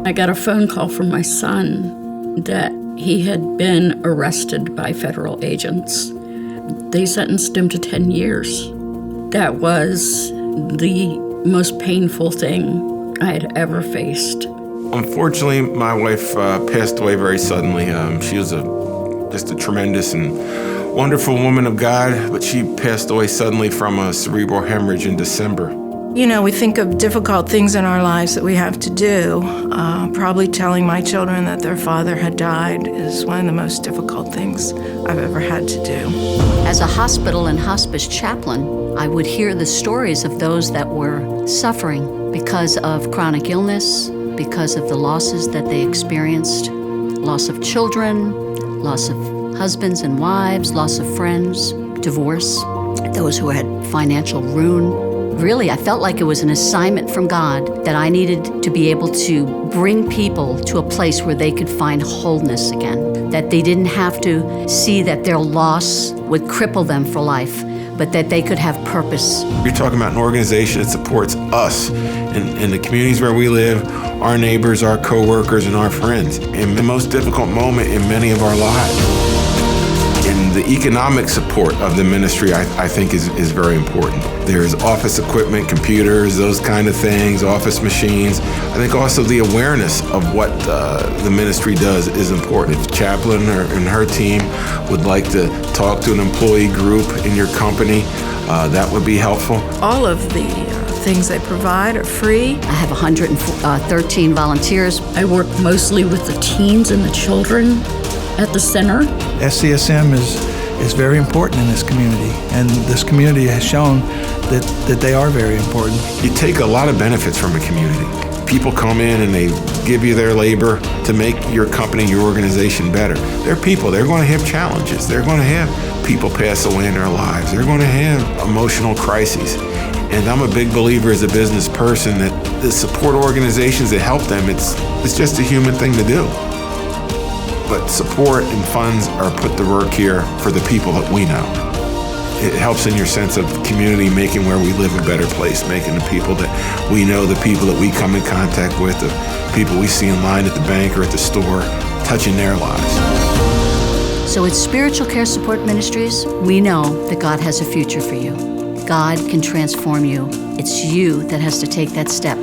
I got a phone call from my son that he had been arrested by federal agents. They sentenced him to 10 years. That was the most painful thing I had ever faced. Unfortunately, my wife passed away very suddenly. She was just a tremendous and wonderful woman of God, but she passed away suddenly from a cerebral hemorrhage in December. You know, we think of difficult things in our lives that we have to do. Probably telling my children that their father had died is one of the most difficult things I've ever had to do. As a hospital and hospice chaplain, I would hear the stories of those that were suffering because of chronic illness, because of the losses that they experienced, loss of children, loss of husbands and wives, loss of friends, divorce, those who had financial ruin. Really, I felt like it was an assignment from God that I needed to be able to bring people to a place where they could find wholeness again, that they didn't have to see that their loss would cripple them for life, but that they could have purpose. You're talking about an organization that supports us in the communities where we live, our neighbors, our coworkers, and our friends in the most difficult moment in many of our lives. And the economic support of the ministry, I think, is very important. There's office equipment, computers, those kind of things, office machines. I think also the awareness of what the ministry does is important. If Chaplain and her team would like to talk to an employee group in your company, that would be helpful. All of the things they provide are free. I have 113 volunteers. I work mostly with the teens and the children at the center. SCSM is very important in this community, and this community has shown that they are very important. You take a lot of benefits from a community. People come in and they give you their labor to make your company, your organization better. They're people. They're going to have challenges. They're going to have people pass away in their lives. They're going to have emotional crises. And I'm a big believer as a business person that the support organizations that help them, it's just a human thing to do. But support and funds are put to work here for the people that we know. It helps in your sense of community, making where we live a better place, making the people that we know, the people that we come in contact with, the people we see in line at the bank or at the store, touching their lives. So at Spiritual Care Support Ministries, we know that God has a future for you. God can transform you. It's you that has to take that step.